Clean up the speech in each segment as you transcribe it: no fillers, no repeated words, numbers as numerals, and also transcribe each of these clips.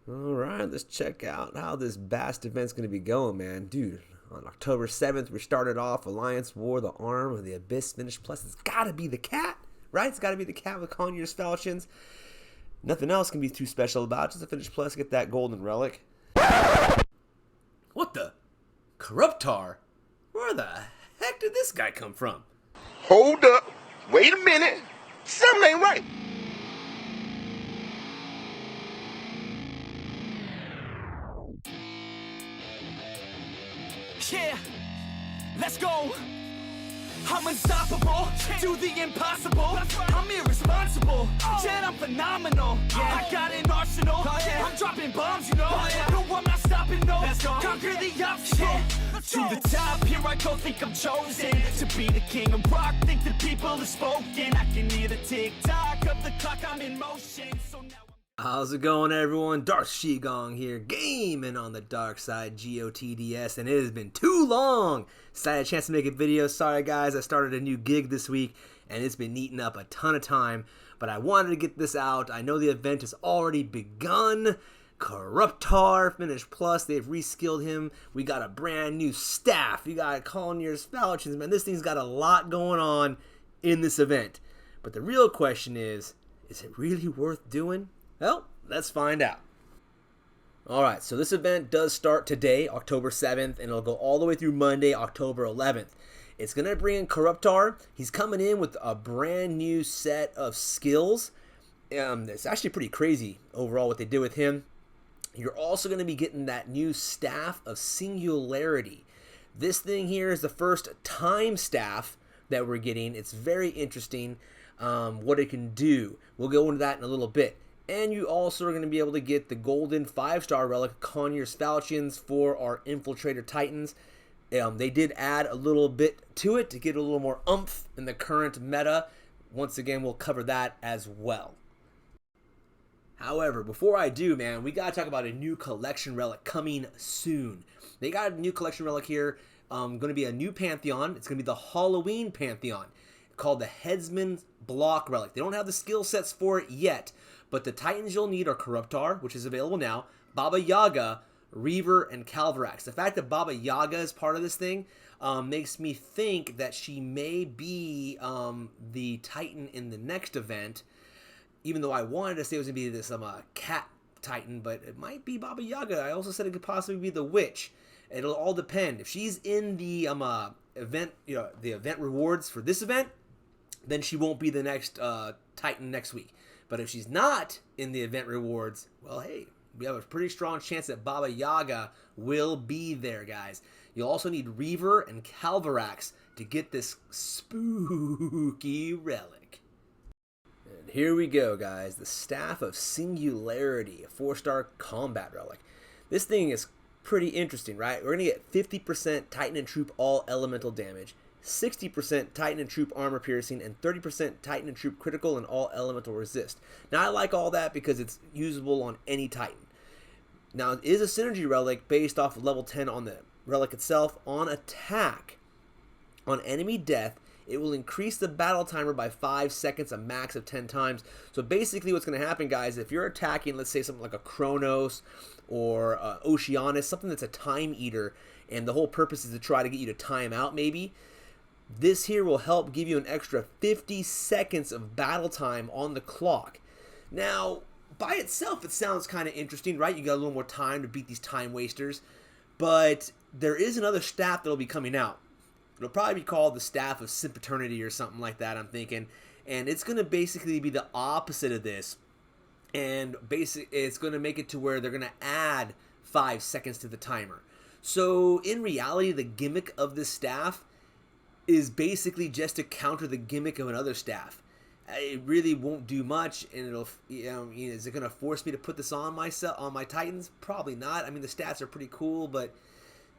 All right, let's check out how this Bast event's going to be going, man. Dude, on October 7th, we started off Alliance War, the Arm of the Abyss Finish Plus. It's got to be the cat, right? It's got to be the cat with Conyer's falchions. Nothing else can be too special about it. Just a Finish Plus, get that golden relic. What the? Corruptar? Where the heck did this guy come from? Hold up. Wait a minute. Something ain't right. Yeah, let's go. I'm unstoppable, do the impossible. I'm irresponsible, yet I'm phenomenal. I got an arsenal, I'm dropping bombs, you know. No, I'm not stopping, no. Conquer the obstacle. To the top, here I go, think I'm chosen to be the king of rock, think the people have spoken. I can hear the tick-tock of the clock, I'm in motion. So now How's it going, everyone? Darth Shigong here, gaming on the dark side, GOTDS, and it has been too long since I had a chance to make a video. Sorry, guys, I started a new gig this week, and it's been eating up a ton of time, but I wanted to get this out. I know the event has already begun. Corruptar Finish Plus, they've reskilled him. We got a brand new staff. You got Conyer's falchions, man. This thing's got a lot going on in this event. But the real question is it really worth doing? Well, let's find out. Alright, so this event does start today, October 7th, and it'll go all the way through Monday, October 11th. It's going to bring in Koruptaur. He's coming in with a brand new set of skills. It's actually pretty crazy overall what they did with him. You're also going to be getting that new staff of singularity. This thing here is the first time staff that we're getting. It's very interesting what it can do. We'll go into that in a little bit. And you also are going to be able to get the golden 5-star relic, Conyer's falchions, for our Infiltrator Titans. They did add a little bit to it to get a little more oomph in the current meta. Once again, we'll cover that as well. However, before I do, man, we got to talk about a new collection relic coming soon. They got a new collection relic here. Going to be a new Pantheon. It's going to be the Halloween Pantheon called the Headsman Block Relic. They don't have the skill sets for it yet, but the Titans you'll need are Corruptar, which is available now, Baba Yaga, Reaver, and Calvarax. The fact that Baba Yaga is part of this thing makes me think that she may be the Titan in the next event, even though I wanted to say it was going to be this cat Titan, but it might be Baba Yaga. I also said it could possibly be the Witch. It'll all depend. If she's in the event, the event rewards for this event, then she won't be the next Titan next week. But if she's not in the event rewards, well, hey, we have a pretty strong chance that Baba Yaga will be there, guys. You'll also need Reaver and Calvarax to get this spooky relic. And here we go, guys. The Staff of Singularity, a 4-star combat relic. This thing is pretty interesting, right? We're going to get 50% Titan and Troop all elemental damage, 60% Titan and Troop armor piercing, and 30% Titan and Troop critical and all elemental resist. Now, I like all that because it's usable on any Titan. Now, it is a synergy relic based off of level 10 on the relic itself. On attack, on enemy death, it will increase the battle timer by 5 seconds, a max of 10 times. So basically what's going to happen, guys, if you're attacking, let's say something like a Kronos or Oceanus, something that's a time eater, and the whole purpose is to try to get you to time out maybe, this here will help give you an extra 50 seconds of battle time on the clock. Now, by itself, it sounds kind of interesting, right? You got a little more time to beat these time wasters. But there is another staff that'll be coming out. It'll probably be called the Staff of Sempiternity or something like that, I'm thinking. And it's going to basically be the opposite of this. And it's going to make it to where they're going to add 5 seconds to the timer. So, in reality, the gimmick of this staff is basically just to counter the gimmick of another staff. It really won't do much, and it'll, is it going to force me to put this on my Titans? Probably not. I mean, the stats are pretty cool, but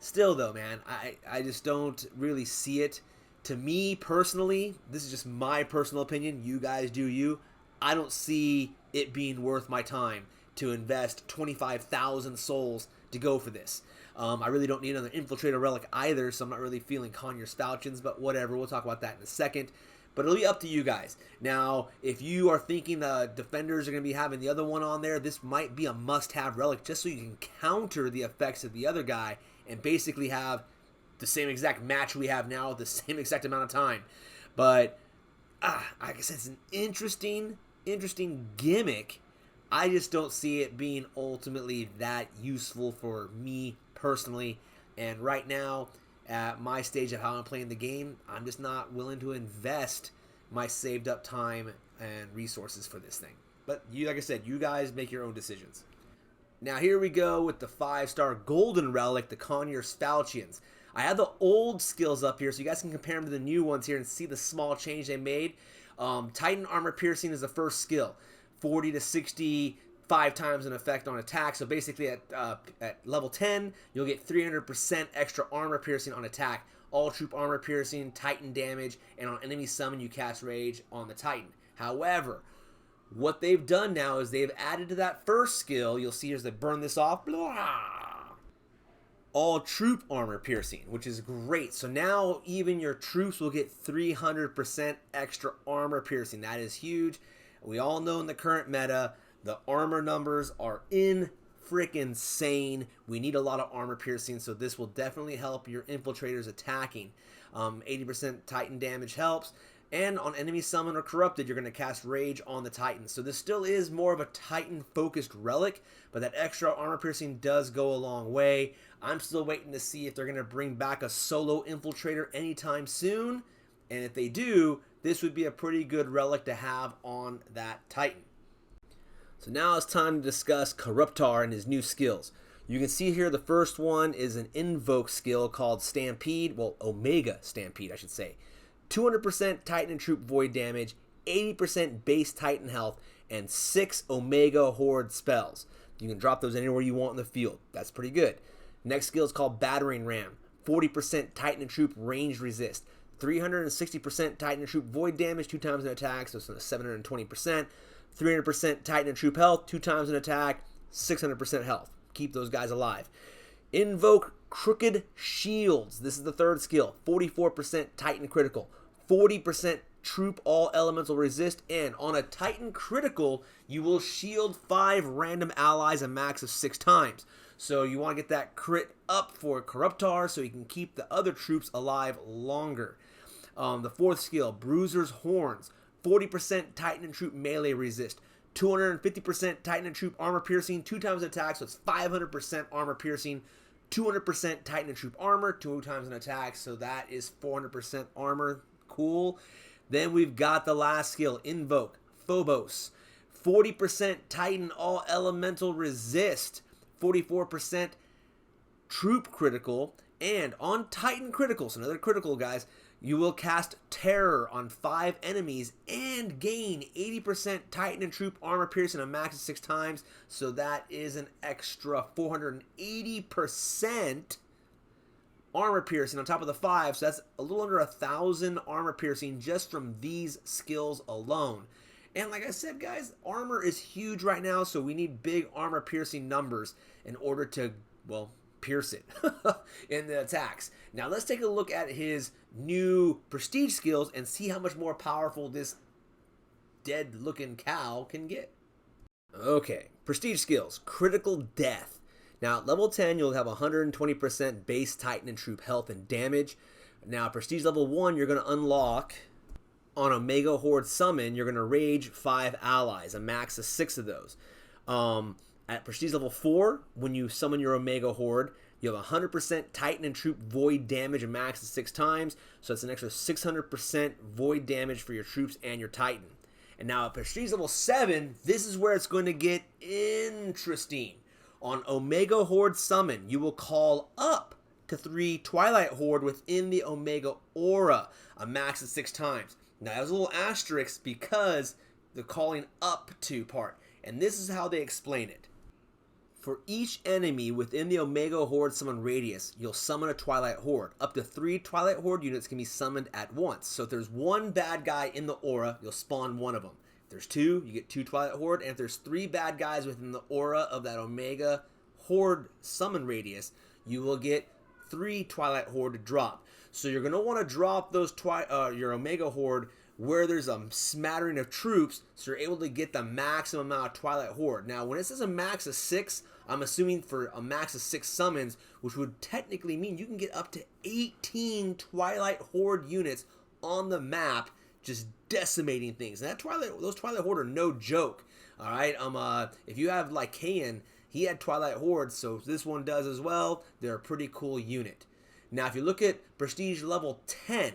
still, though, man, I just don't really see it. To me, personally, this is just my personal opinion. You guys do you. I don't see it being worth my time to invest 25,000 souls to go for this. I really don't need another Infiltrator relic either, so I'm not really feeling Conyer's falchions, but whatever. We'll talk about that in a second. but it'll be up to you guys. Now, if you are thinking the defenders are going to be having the other one on there, this might be a must-have relic just so you can counter the effects of the other guy and basically have the same exact match we have now, the same exact amount of time. But, like I said, it's an interesting gimmick. I just don't see it being ultimately that useful for me personally. And right now, at my stage of how I'm playing the game, I'm just not willing to invest my saved up time and resources for this thing. But you, like I said, you guys make your own decisions. Now here we go with the 5-star golden relic, the Conyer's falchions. I have the old skills up here so you guys can compare them to the new ones here and see the small change they made. Titan armor piercing is the first skill. 40 to 65 times an effect on attack. So basically at level 10, you'll get 300% extra armor piercing on attack. All troop armor piercing, Titan damage, and on enemy summon you cast rage on the Titan. However, what they've done now is they've added to that first skill, you'll see as they burn this off, blah, all troop armor piercing, which is great. So now even your troops will get 300% extra armor piercing. That is huge. We all know in the current meta, the armor numbers are freaking insane. We need a lot of armor piercing, so this will definitely help your infiltrators attacking. 80% Titan damage helps. And on enemy summon or corrupted, you're going to cast rage on the Titan. So this still is more of a Titan-focused relic, but that extra armor piercing does go a long way. I'm still waiting to see if they're going to bring back a solo infiltrator anytime soon. And if they do, this would be a pretty good relic to have on that Titan. So now it's time to discuss Corruptar and his new skills. You can see here the first one is an invoke skill called Stampede, well, Omega Stampede, I should say. 200% Titan and troop void damage, 80% base Titan health, and 6 Omega Horde spells. You can drop those anywhere you want in the field. That's pretty good. Next skill is called Battering Ram. 40% Titan and troop range resist. 360% Titan and troop void damage, 2 times an attack, so it's 720%. 300% Titan and troop health, 2 times an attack, 600% health. Keep those guys alive. Invoke Crooked Shields. This is the third skill. 44% Titan critical. 40% troop all elemental resist. And on a Titan critical, you will shield 5 random allies a max of 6 times. So you want to get that crit up for Corruptar so you can keep the other troops alive longer. The fourth skill, Bruiser's Horns. 40% Titan and troop melee resist. 250% Titan and troop armor piercing, 2 times an attack, so it's 500% armor piercing. 200% Titan and troop armor, 2 times an attack, so that is 400% armor. Cool. Then we've got the last skill, Invoke Phobos. 40% Titan all elemental resist. 44% troop critical. And on Titan critical, so another critical, guys, you will cast Terror on 5 enemies and gain 80% Titan and troop armor piercing a max of 6 times. So that is an extra 480% armor piercing on top of the 5. So that's a little under 1,000 armor piercing just from these skills alone. And like I said, guys, armor is huge right now, so we need big armor piercing numbers in order to, well, pierce it in the attacks. Now let's take a look at his new prestige skills and see how much more powerful this dead looking cow can get. Okay, prestige skills, critical death. Now at level 10 you'll have 120% base Titan and troop health and damage. Now prestige level 1 you're going to unlock on Omega Horde summon, you're going to rage 5 allies, a max of 6 of those. At prestige level 4, when you summon your Omega Horde, you have 100% Titan and troop void damage, a max of 6 times. So it's an extra 600% void damage for your troops and your Titan. And now at prestige level 7, this is where it's going to get interesting. On Omega Horde summon, you will call up to 3 Twilight Horde within the Omega Aura, a max of 6 times. Now there's a little asterisk because the calling up to part. And this is how they explain it. For each enemy within the Omega Horde summon radius, you'll summon a Twilight Horde. Up to 3 Twilight Horde units can be summoned at once. So if there's 1 bad guy in the aura, you'll spawn 1 of them. If there's 2, you get 2 Twilight Horde. And if there's 3 bad guys within the aura of that Omega Horde summon radius, you will get 3 Twilight Horde to drop. So you're going to want to drop those your Omega Horde where there's a smattering of troops, so you're able to get the maximum amount of Twilight Horde. Now, when it says a max of 6, I'm assuming for a max of 6 summons, which would technically mean you can get up to 18 Twilight Horde units on the map, just decimating things. And those Twilight Horde are no joke. All right, if you have Lycaon, he had Twilight Horde, so this one does as well. They're a pretty cool unit. Now, if you look at Prestige level 10,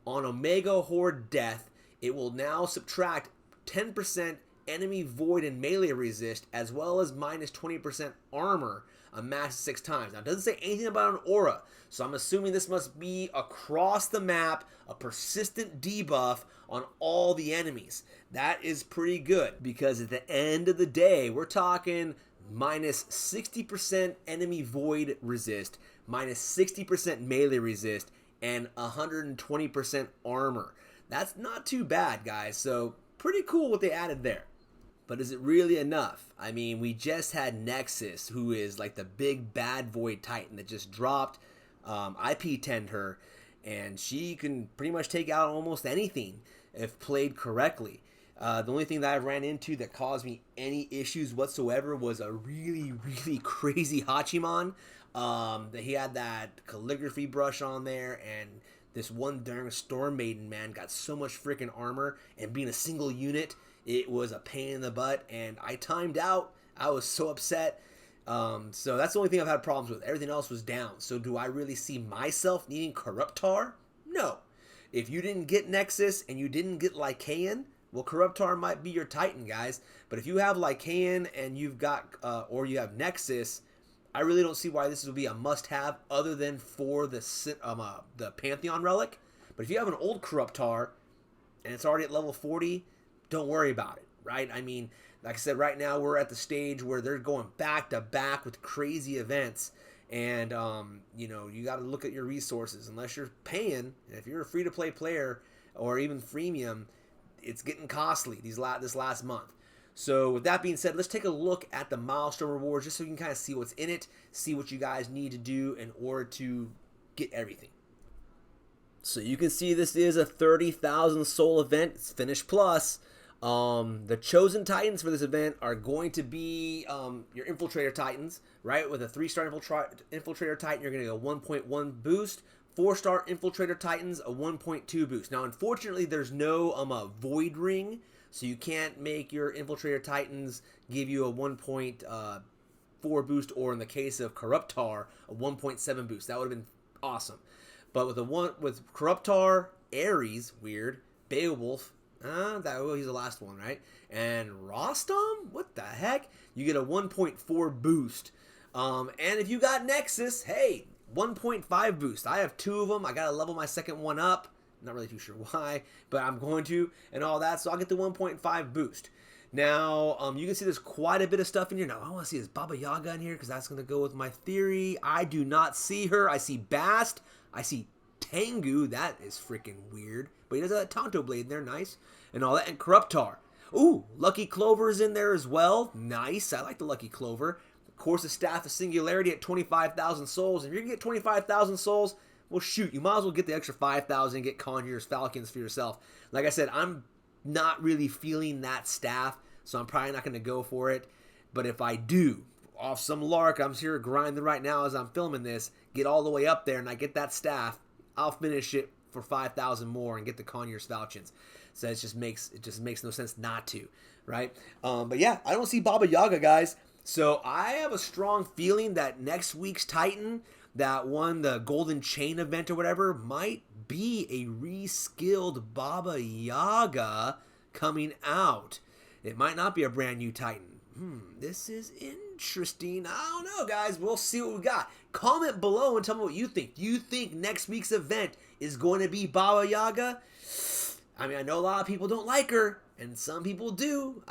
on Omega Horde Death, it will now subtract 10% enemy void and melee resist, as well as minus 20% armor a max 6 times. Now, it doesn't say anything about an aura, so I'm assuming this must be across the map, a persistent debuff on all the enemies. That is pretty good, because at the end of the day, we're talking minus 60% enemy void resist, minus 60% melee resist, and 120% armor. That's not too bad, guys, so pretty cool what they added there. But is it really enough? I mean, we just had Nexus, who is like the big bad Void Titan that just dropped. I P10'd her, and she can pretty much take out almost anything if played correctly. The only thing that I ran into that caused me any issues whatsoever was a really, really crazy Hachiman. That he had that calligraphy brush on there, and this one darn Storm Maiden, man, got so much freaking armor, and being a single unit, it was a pain in the butt, and I timed out. I was so upset. So that's the only thing I've had problems with. Everything else was down. So do I really see myself needing Corruptar? No. If you didn't get Nexus and you didn't get Lycaon, well, Corruptar might be your Titan, guys. But if you have Lycaon and you've got, or you have Nexus, I really don't see why this would be a must-have other than for the Pantheon relic. But if you have an old Corruptar and it's already at level 40, don't worry about it, right? I mean, like I said, right now we're at the stage where they're going back to back with crazy events. And, you know, you got to look at your resources. Unless you're paying, and if you're a free-to-play player or even freemium, it's getting costly this last month. So with that being said, let's take a look at the milestone rewards just so you can kind of see what's in it, see what you guys need to do in order to get everything. So you can see this is a 30,000 soul event. It's Finish Plus. The chosen Titans for this event are going to be your Infiltrator Titans, right? With a 3-star Infiltrator Titan, you're going to get a 1.1 boost. 4-star Infiltrator Titans, a 1.2 boost. Now, unfortunately, there's no Void Ring, so you can't make your Infiltrator Titans give you a 1.4 boost, or in the case of Corruptar, a 1.7 boost. That would have been awesome. But with Corruptar, Ares, weird, Beowulf, he's the last one, right? And Rostam, what the heck? You get a 1.4 boost. And if you got Nexus, hey, 1.5 boost. I have 2 of them. I gotta level my second one up. Not really too sure why, but I'm going to, and all that. So I'll get the 1.5 boost. Now, you can see there's quite a bit of stuff in here. Now, I want to see this Baba Yaga in here because that's going to go with my theory. I do not see her. I see Bast. I see Tengu. That is freaking weird. But he does have that Tonto blade in there. Nice. And all that. And Corruptar. Ooh, Lucky Clover's in there as well. Nice. I like the Lucky Clover. Of course, the Staff of Singularity at 25,000 souls. If you're going to get 25,000 souls, well, shoot, you might as well get the extra 5,000 and get Conyer's Falcons for yourself. Like I said, I'm not really feeling that staff, so I'm probably not going to go for it. But if I do, off some lark, I'm here grinding right now as I'm filming this, get all the way up there and I get that staff, I'll finish it for 5,000 more and get the Conyer's Falcons. So it just makes no sense not to, right? But yeah, I don't see Baba Yaga, guys. So I have a strong feeling that next week's Titan that won the Golden Chain event or whatever might be a reskilled Baba Yaga coming out. It might not be a brand new Titan. This is interesting. I don't know, guys. We'll see what we got. Comment below and tell me what you think. Do you think next week's event is going to be Baba Yaga? I mean, I know a lot of people don't like her, and some people do.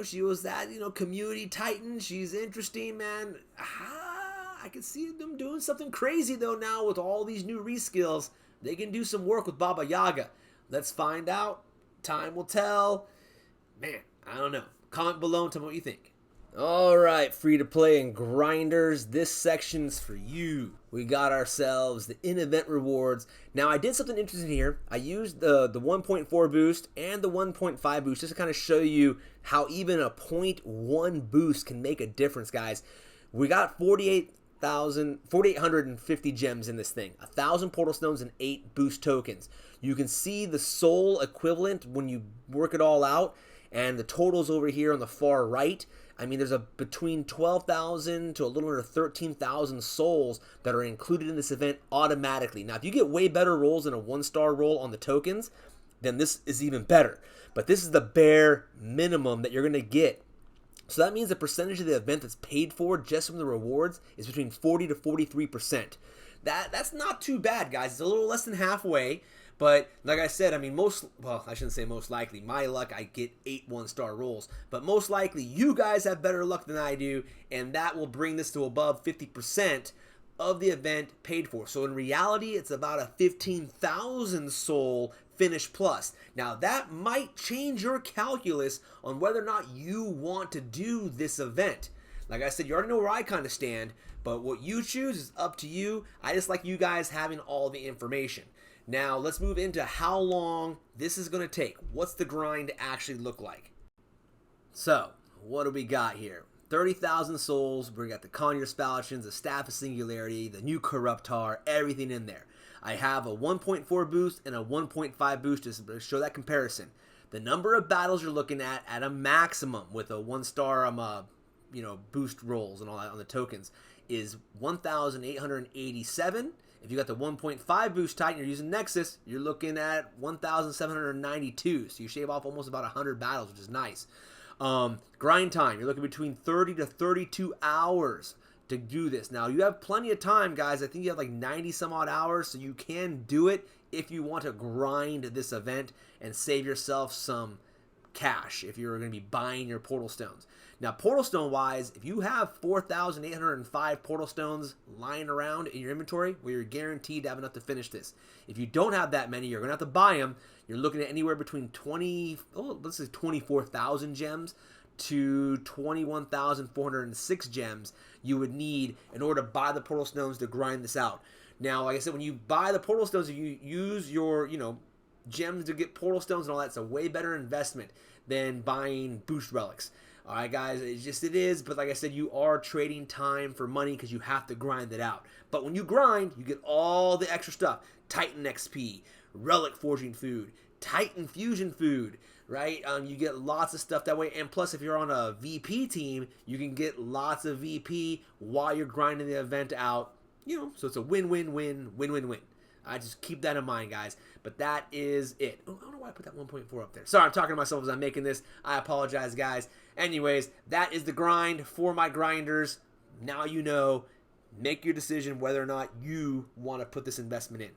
She was that, community Titan. She's interesting, man. I can see them doing something crazy, though, now with all these new reskills. They can do some work with Baba Yaga. Let's find out. Time will tell. Man, I don't know. Comment below and tell me what you think. Alright, free to play and grinders, this section's for you. We got ourselves the in-event rewards. Now I did something interesting here. I used the 1.4 boost and the 1.5 boost just to kind of show you how even a 0.1 boost can make a difference, guys. We got 4,850 gems in this thing, 1,000 portal stones and 8 boost tokens. You can see the soul equivalent when you work it all out, and the totals over here on the far right. I mean, there's between 12,000 to a little under 13,000 souls that are included in this event automatically. Now, if you get way better rolls than a 1-star roll on the tokens, then this is even better. But this is the bare minimum that you're going to get. So that means the percentage of the event that's paid for just from the rewards is between 40 to 43%. That's not too bad, guys. It's a little less than halfway. But like I said, I mean, I shouldn't say most likely. My luck, I get 8 1-star rolls. But most likely, you guys have better luck than I do, and that will bring this to above 50% of the event paid for. So in reality, it's about a 15,000 soul finish plus. Now, that might change your calculus on whether or not you want to do this event. Like I said, you already know where I kind of stand, but what you choose is up to you. I just like you guys having all the information. Now, let's move into how long this is going to take. What's the grind actually look like? So, what do we got here? 30,000 souls. We got the Conyer falchions, the Staff of Singularity, the new Corruptar, everything in there. I have a 1.4 boost and a 1.5 boost to show that comparison. The number of battles you're looking at a maximum with a 1-star boost rolls and all that on the tokens is 1,887. If you got the 1.5 boost Titan, you're using Nexus, you're looking at 1,792. So you shave off almost about 100 battles, which is nice. Grind time, you're looking between 30 to 32 hours to do this. Now, you have plenty of time, guys. I think you have like 90 some odd hours, so you can do it if you want to grind this event and save yourself some cash if you're going to be buying your portal stones. Now, portal stone wise, if you have 4,805 portal stones lying around in your inventory, well, you're guaranteed to have enough to finish this. If you don't have that many, you're going to have to buy them. You're looking at anywhere between 24,000 gems to 21,406 gems you would need in order to buy the portal stones to grind this out. Now, like I said, when you buy the portal stones, if you use your, gems to get portal stones and all that, it's a way better investment than buying boost relics. All right, guys, it is, but like I said, you are trading time for money because you have to grind it out. But when you grind, you get all the extra stuff. Titan XP, relic forging food, Titan fusion food, right? You get lots of stuff that way. And plus, if you're on a VP team, you can get lots of VP while you're grinding the event out. So it's a win-win-win, win-win-win. I just keep that in mind, guys. But that is it. Oh, I don't know why I put that 1.4 up there. Sorry, I'm talking to myself as I'm making this. I apologize, guys. Anyways, that is the grind for my grinders. Now you know. Make your decision whether or not you want to put this investment in.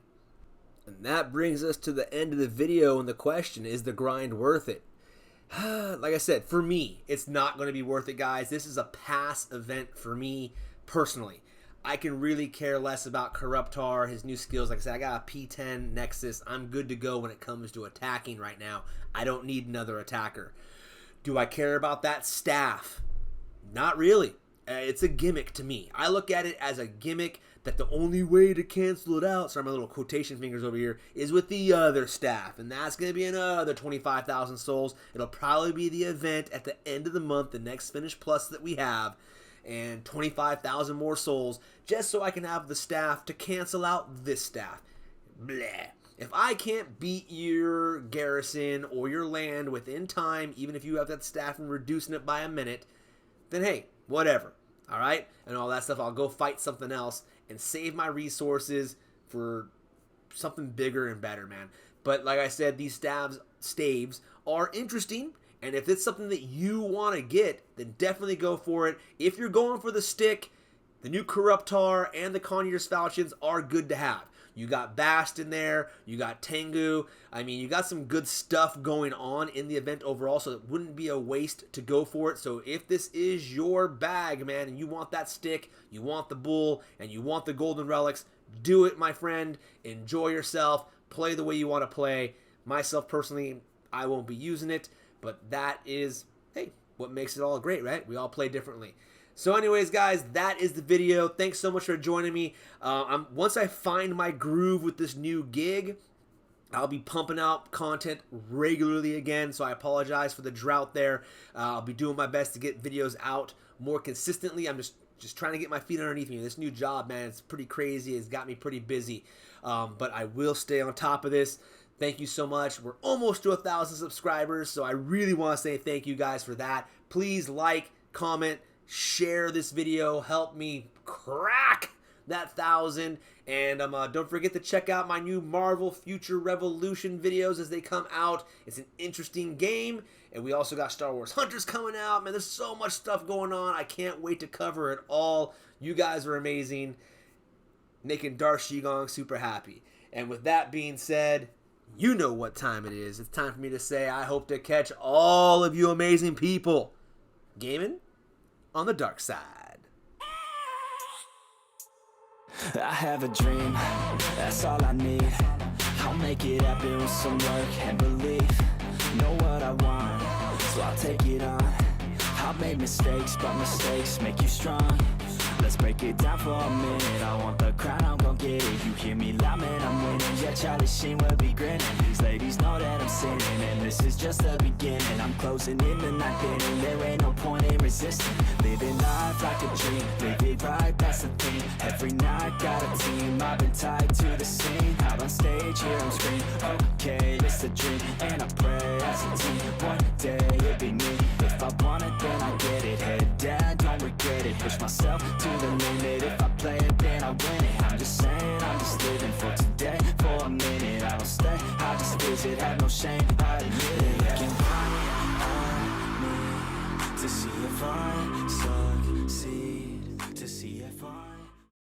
And that brings us to the end of the video and the question, is the grind worth it? Like I said, for me, it's not going to be worth it, guys. This is a pass event for me personally. I can really care less about Corruptar, his new skills. Like I said, I got a P10 Nexus. I'm good to go when it comes to attacking right now. I don't need another attacker. Do I care about that staff? Not really. It's a gimmick to me. I look at it as a gimmick that the only way to cancel it out, sorry, my little quotation fingers over here, is with the other staff. And that's going to be another 25,000 souls. It'll probably be the event at the end of the month, the next Finish Plus that we have. And 25,000 more souls just so I can have the staff to cancel out this staff. Bleh. If I can't beat your garrison or your land within time, even if you have that staff and reducing it by a minute, then hey, whatever. All right? And all that stuff, I'll go fight something else and save my resources for something bigger and better, man. But like I said, these staves are interesting. And if it's something that you want to get, then definitely go for it. If you're going for the stick, the new Koruptaur and the Conyers falchions are good to have. You got Bast in there. You got Tengu. I mean, you got some good stuff going on in the event overall, so it wouldn't be a waste to go for it. So if this is your bag, man, and you want that stick, you want the bull, and you want the golden relics, do it, my friend. Enjoy yourself. Play the way you want to play. Myself, personally, I won't be using it. But that is, hey, what makes it all great, right? We all play differently. So anyways, guys, that is the video. Thanks so much for joining me. Once I find my groove with this new gig, I'll be pumping out content regularly again, so I apologize for the drought there. I'll be doing my best to get videos out more consistently. I'm just trying to get my feet underneath me. This new job, man, it's pretty crazy. It's got me pretty busy, but I will stay on top of this. Thank you so much. We're almost to 1,000 subscribers, so I really want to say thank you guys for that. Please like, comment, share this video. Help me crack that 1,000. And don't forget to check out my new Marvel Future Revolution videos as they come out. It's an interesting game. And we also got Star Wars Hunters coming out. Man, there's so much stuff going on. I can't wait to cover it all. You guys are amazing. Making Darth Shigong super happy. And with that being said, you know what time it is. It's time for me to say I hope to catch all of you amazing people gaming on the dark side. I have a dream, that's all I need. I'll make it happen with some work and belief. Know what I want, so I'll take it on. I've made mistakes, but mistakes make you strong. Let's break it down for a minute. I want the crown, I'm gon' get it. You hear me loud, man, I'm winning. Yeah, Charlie Sheen will be grinning. These ladies know that I'm sinning, and this is just the beginning. I'm closing in the night inning. There ain't no point in resisting. Living life like a dream, live it right, that's the thing. Every night got a team, I've been tied to the scene. Out on stage, here I'm screaming. Okay, it's a dream, and I pray as a team. One day it'll be me. If I want it, then I get it. Head down, don't regret it. Push myself to the limit. If I play it, then I win it. I'm just saying, I'm just living for today. For a minute, I don't stay, I just visit. Have no shame